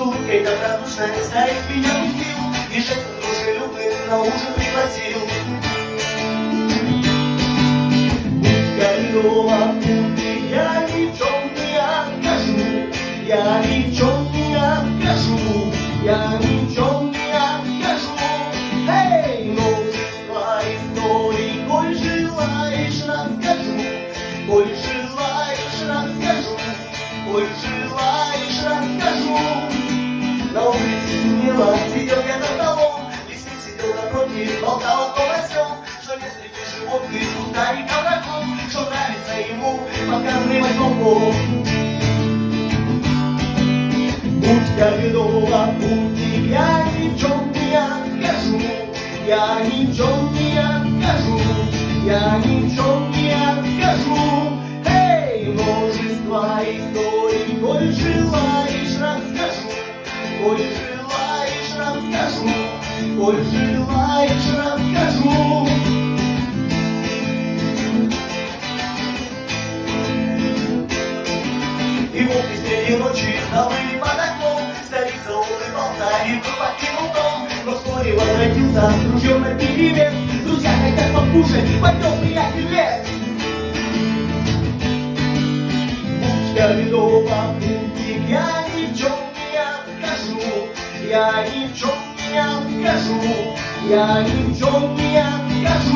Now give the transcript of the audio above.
улыбкой, как радушный старик меня пустил, и жестом дружелюбным на ужин пригласил. Будь как дома, я ни в чем не откажу, я ни в чем не откажу, я ни в чем не откажу. Эй, множество историй, коль желаешь, расскажу, коль желаешь, расскажу, коль желаешь, расскажу. На улице стемнело, сидел я за столом, лесник сидел напротив, болтал о том о сём, что нет среди животных у старика врагов, что нравится ему показывать волков. Будь как дома, путник, я ни в чем не откажу, я ни в чем не откажу, я ни в чем не откажу. Эй, множество историй, коль желаешь, расскажу, коль желаешь, расскажу, коль желаешь, расскажу. И вот и среди ночи завыли под окном, старик заулыбался и вдруг покинул дом, но вскоре возвратился с ружьем наперевес. Друзья хотят покушать, пойдем, приятель, в лес. Будь как дома, путник, я ни в чем не откажу, я ни в чем не откажу, я ни в чем не откажу.